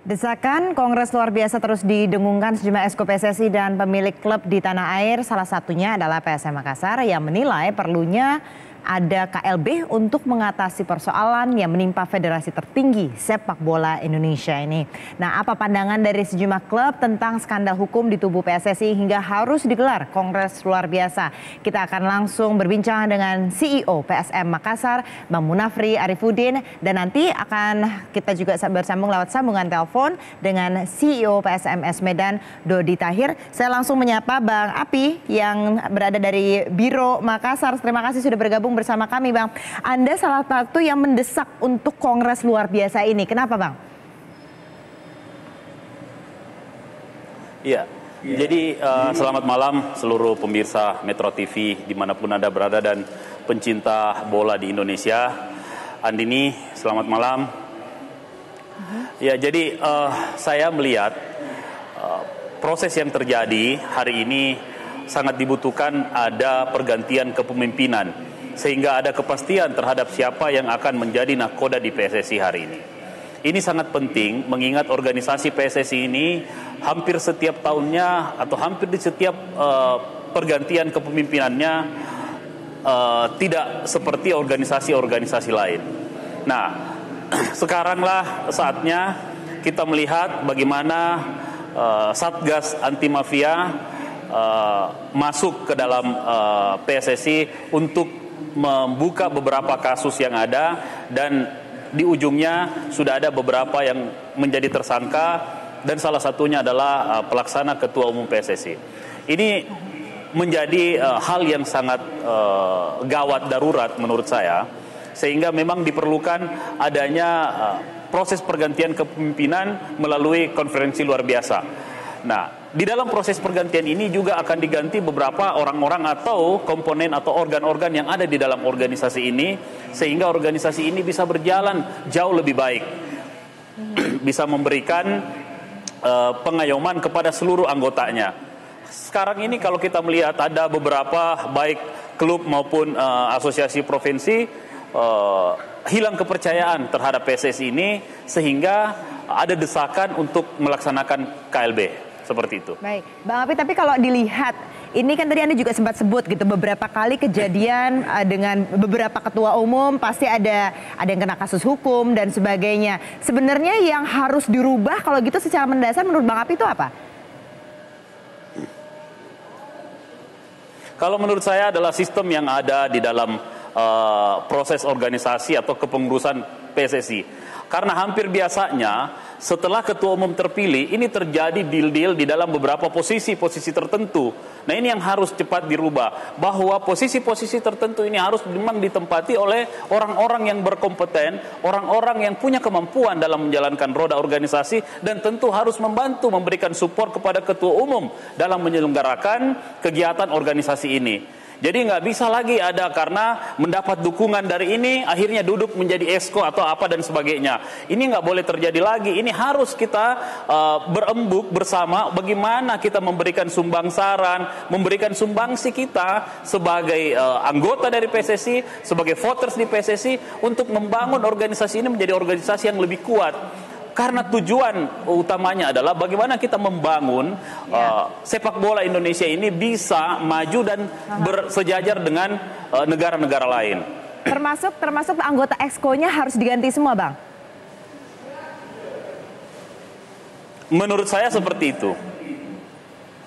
Desakan Kongres luar biasa terus didengungkan sejumlah esko PSSI dan pemilik klub di tanah air. Salah satunya adalah PSM Makassar yang menilai perlunya ada KLB untuk mengatasi persoalan yang menimpa federasi tertinggi sepak bola Indonesia ini. Nah, apa pandangan dari sejumlah klub tentang skandal hukum di tubuh PSSI hingga harus digelar Kongres luar biasa? Kita akan langsung berbincang dengan CEO PSM Makassar, Bang Munafri Arifudin, dan nanti akan kita juga bersambung lewat sambungan telepon dengan CEO PSMS Medan, Dodi Tahir. Saya langsung menyapa Bang Api yang berada dari Biro Makassar. Terima kasih sudah bergabung bersama kami, Bang. Anda salah satu yang mendesak untuk Kongres luar biasa ini. Kenapa, Bang? Iya, jadi selamat malam seluruh pemirsa Metro TV dimanapun Anda berada dan pencinta bola di Indonesia. Andini, selamat malam. Ya, jadi saya melihat proses yang terjadi hari ini sangat dibutuhkan ada pergantian kepemimpinan sehingga ada kepastian terhadap siapa yang akan menjadi nahkoda di PSSI hari ini. Ini sangat penting mengingat organisasi PSSI ini hampir setiap tahunnya atau hampir di setiap pergantian kepemimpinannya tidak seperti organisasi-organisasi lain. Nah, sekaranglah saatnya kita melihat bagaimana Satgas Anti Mafia masuk ke dalam PSSI untuk membuka beberapa kasus yang ada dan di ujungnya sudah ada beberapa yang menjadi tersangka dan salah satunya adalah pelaksana ketua umum PSSI. Ini menjadi hal yang sangat gawat darurat menurut saya, sehingga memang diperlukan adanya proses pergantian kepemimpinan melalui konferensi luar biasa. Nah, di dalam proses pergantian ini juga akan diganti beberapa orang-orang atau komponen atau organ-organ yang ada di dalam organisasi ini, sehingga organisasi ini bisa berjalan jauh lebih baik, bisa memberikan pengayoman kepada seluruh anggotanya. Sekarang ini kalau kita melihat ada beberapa baik klub maupun asosiasi provinsi hilang kepercayaan terhadap PSSI ini, sehingga ada desakan untuk melaksanakan KLB. Seperti itu. Baik, Bang Api, tapi kalau dilihat, ini kan tadi Anda juga sempat sebut gitu, beberapa kali kejadian dengan beberapa ketua umum, pasti ada yang kena kasus hukum dan sebagainya. Sebenarnya yang harus dirubah kalau gitu secara mendasar menurut Bang Api itu apa? Kalau menurut saya adalah sistem yang ada di dalam proses organisasi atau kepengurusan PSSI. Karena hampir biasanya setelah ketua umum terpilih, ini terjadi deal-deal di dalam beberapa posisi-posisi tertentu. Nah, ini yang harus cepat dirubah. Bahwa posisi-posisi tertentu ini harus memang ditempati oleh orang-orang yang berkompeten, orang-orang yang punya kemampuan dalam menjalankan roda organisasi, dan tentu harus membantu memberikan support kepada ketua umum dalam menyelenggarakan kegiatan organisasi ini. Jadi nggak bisa lagi ada karena mendapat dukungan dari ini, akhirnya duduk menjadi esko atau apa dan sebagainya. Ini nggak boleh terjadi lagi. Ini harus kita berembuk bersama bagaimana kita memberikan sumbang saran, memberikan sumbangsi kita sebagai anggota dari PSSI, sebagai voters di PSSI untuk membangun organisasi ini menjadi organisasi yang lebih kuat. Karena tujuan utamanya adalah bagaimana kita membangun sepak bola Indonesia ini bisa maju dan bersejajar dengan negara-negara lain. Termasuk anggota exco-nya harus diganti semua, Bang? Menurut saya seperti itu.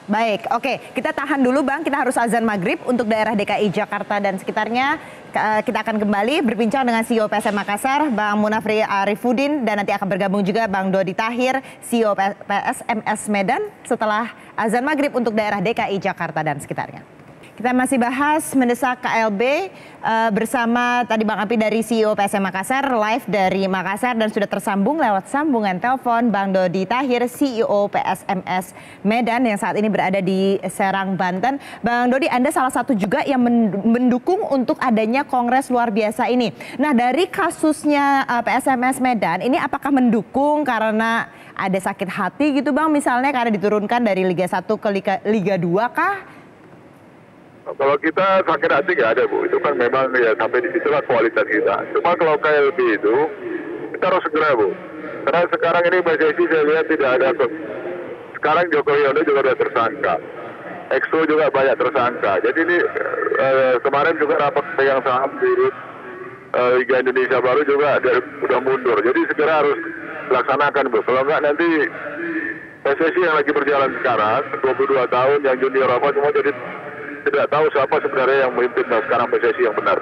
Baik, oke. Kita tahan dulu, Bang. Kita harus azan maghrib untuk daerah DKI Jakarta dan sekitarnya. Kita akan kembali berbincang dengan CEO PSM Makassar, Bang Munafri Arifudin, dan nanti akan bergabung juga Bang Dodi Tahir, CEO PSMS Medan, setelah azan maghrib untuk daerah DKI Jakarta dan sekitarnya. Kita masih bahas mendesak KLB bersama tadi Bang Api dari CEO PSM Makassar, live dari Makassar, dan sudah tersambung lewat sambungan telepon Bang Dodi Tahir, CEO PSMS Medan yang saat ini berada di Serang, Banten. Bang Dodi, Anda salah satu juga yang mendukung untuk adanya Kongres luar biasa ini. Nah, dari kasusnya PSMS Medan, ini apakah mendukung karena ada sakit hati gitu, Bang, misalnya karena diturunkan dari Liga 1 ke Liga 2 kah? Kalau kita sakit hati nggak ada, Bu. Itu kan memang ya sampai disitulah kualitas kita. Cuma kalau KLB itu kita harus segera, Bu. Karena sekarang ini PSSI saya lihat tidak ada. Sekarang Joko Widodo juga sudah tersangka. Exco juga banyak tersangka. Jadi ini kemarin juga rapat pegang saham di Liga Indonesia baru juga sudah mundur. Jadi segera harus dilaksanakan, Bu. Kalau enggak nanti PSSI yang lagi berjalan sekarang 22 tahun yang junior apa semua jadi tidak tahu siapa sebenarnya yang memimpin sekarang PSSI yang benar.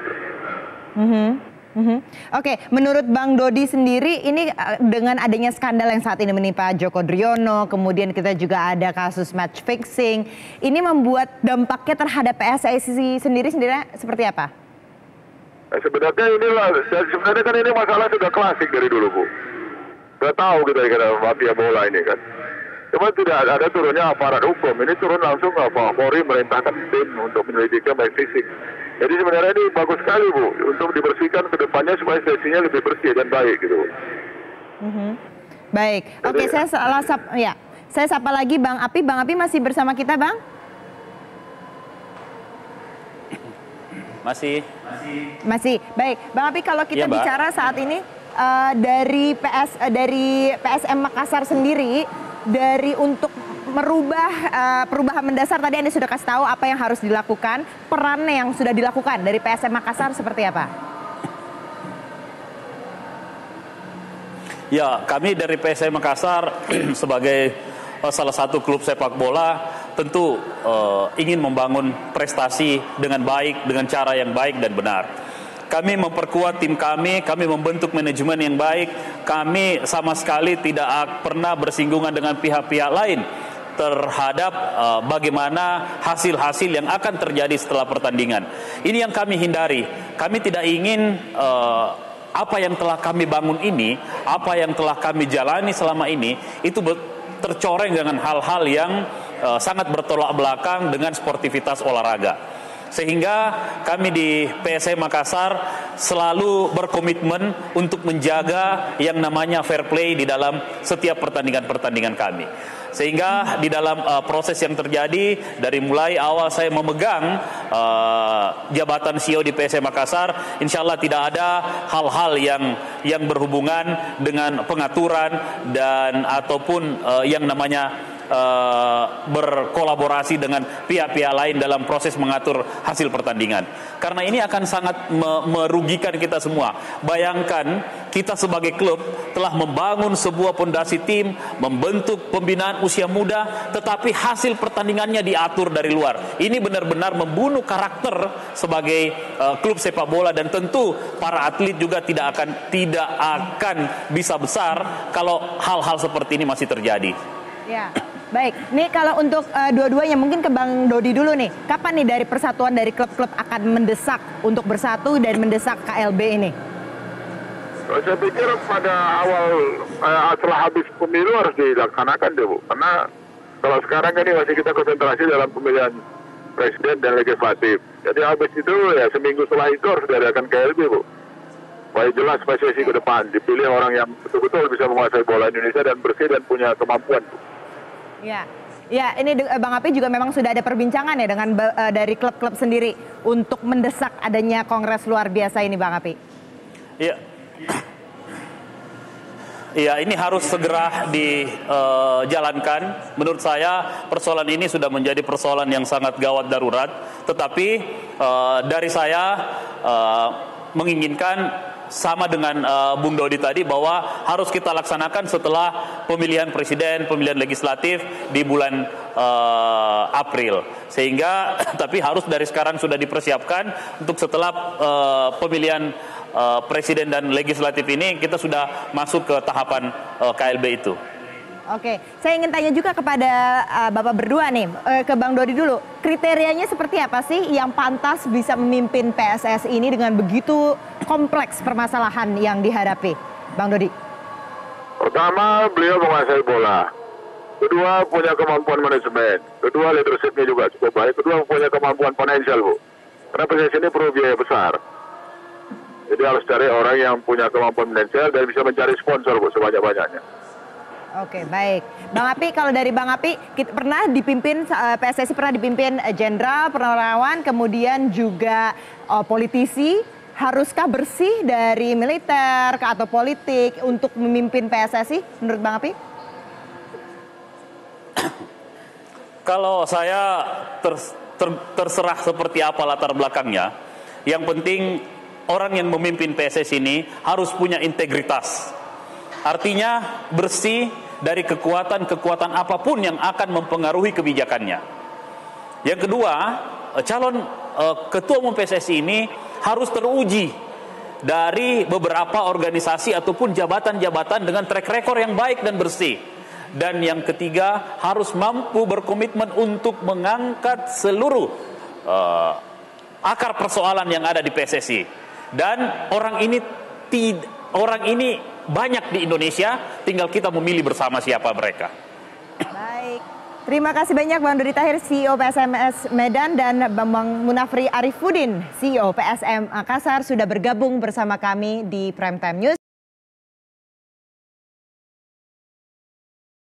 Oke, menurut Bang Dodi sendiri ini dengan adanya skandal yang saat ini menimpa Joko Driono, kemudian kita juga ada kasus match fixing, ini membuat dampaknya terhadap PSSI sendiri seperti apa? Sebenarnya kan ini masalah sudah klasik dari dulu, Bu. Sudah tahu kita mafia bola ini kan. Cuma tidak ada turunnya aparat hukum. Ini turun langsung Polri merintahkan tim untuk menyelidiki match fixing. Jadi sebenarnya ini bagus sekali, Bu, untuk dibersihkan ke depannya supaya sesinya lebih bersih dan baik gitu. Baik, oke, saya sapa lagi Bang Api. Bang Api masih bersama kita, Bang? Masih. Baik, Bang Api, kalau kita bicara saat ini dari PSM Makassar sendiri, dari untuk merubah perubahan mendasar, tadi Anda sudah kasih tahu apa yang harus dilakukan, perannya yang sudah dilakukan dari PSM Makassar seperti apa? Ya, kami dari PSM Makassar sebagai salah satu klub sepak bola tentu ingin membangun prestasi dengan baik, dengan cara yang baik dan benar. Kami memperkuat tim kami membentuk manajemen yang baik, kami sama sekali tidak pernah bersinggungan dengan pihak-pihak lain terhadap bagaimana hasil-hasil yang akan terjadi setelah pertandingan. Ini yang kami hindari. Kami tidak ingin apa yang telah kami bangun ini, apa yang telah kami jalani selama ini, itu tercoreng dengan hal-hal yang sangat bertolak belakang dengan sportivitas olahraga. Sehingga kami di PSM Makassar selalu berkomitmen untuk menjaga yang namanya fair play di dalam setiap pertandingan-pertandingan kami. Sehingga di dalam proses yang terjadi dari mulai awal saya memegang jabatan CEO di PSM Makassar, insya Allah tidak ada hal-hal yang berhubungan dengan pengaturan dan ataupun yang namanya berkolaborasi dengan pihak-pihak lain dalam proses mengatur hasil pertandingan. Karena ini akan sangat merugikan kita semua. Bayangkan kita sebagai klub telah membangun sebuah pondasi tim, membentuk pembinaan usia muda, tetapi hasil pertandingannya diatur dari luar. Ini benar-benar membunuh karakter sebagai klub sepak bola, dan tentu para atlet juga tidak akan bisa besar kalau hal-hal seperti ini masih terjadi. Ya. Baik, nih kalau untuk dua-duanya mungkin ke Bang Dodi dulu nih. Kapan nih dari persatuan dari klub-klub akan mendesak untuk bersatu dan mendesak KLB ini? Saya pikir pada awal setelah habis pemilu harus dilaksanakan deh, Bu. Karena kalau sekarang ini masih kita konsentrasi dalam pemilihan presiden dan legislatif. Jadi habis itu ya seminggu setelah itu harus diadakan KLB, Bu. Supaya jelas PSSI ke depan dipilih orang yang betul-betul bisa menguasai bola Indonesia dan bersih dan punya kemampuan, Bu. Ya, ini Bang Api juga memang sudah ada perbincangan ya dengan dari klub-klub sendiri untuk mendesak adanya kongres luar biasa ini, Bang Api. Iya, ini harus segera dijalankan. Menurut saya persoalan ini sudah menjadi persoalan yang sangat gawat darurat. Tetapi dari saya menginginkan sama dengan Bung Dodi tadi bahwa harus kita laksanakan setelah pemilihan presiden, pemilihan legislatif di bulan April. Sehingga tapi harus dari sekarang sudah dipersiapkan untuk setelah pemilihan presiden dan legislatif ini kita sudah masuk ke tahapan KLB itu. Oke, saya ingin tanya juga kepada Bapak berdua nih, ke Bang Dodi dulu. Kriterianya seperti apa sih yang pantas bisa memimpin PSSI ini dengan begitu kompleks permasalahan yang dihadapi? Bang Dodi. Pertama, beliau menguasai bola. Kedua, punya kemampuan manajemen. Kedua, leadership-nya juga cukup baik. Kedua, punya kemampuan finansial, Bu. Karena PSSI ini perlu biaya besar. Jadi harus cari orang yang punya kemampuan finansial dan bisa mencari sponsor, Bu, sebanyak-banyaknya. Oke, baik. Bang Api, kalau dari Bang Api, kita pernah dipimpin, PSSI pernah dipimpin jenderal, purnawirawan, kemudian juga politisi. haruskah bersih dari militer atau politik untuk memimpin PSSI menurut Bang Api? Kalau saya terserah seperti apa latar belakangnya, yang penting orang yang memimpin PSSI ini harus punya integritas. Artinya bersih dari kekuatan-kekuatan apapun yang akan mempengaruhi kebijakannya. Yang kedua, calon ketua umum PSSI ini harus teruji dari beberapa organisasi ataupun jabatan-jabatan dengan track record yang baik dan bersih. Dan yang ketiga, harus mampu berkomitmen untuk mengangkat seluruh akar persoalan yang ada di PSSI. Dan orang ini banyak di Indonesia, tinggal kita memilih bersama siapa mereka. Baik, terima kasih banyak Bang Dodi Tahir, CEO PSMS Medan, dan Bang Munafri Arifudin, CEO PSM Makassar, sudah bergabung bersama kami di Prime Time News.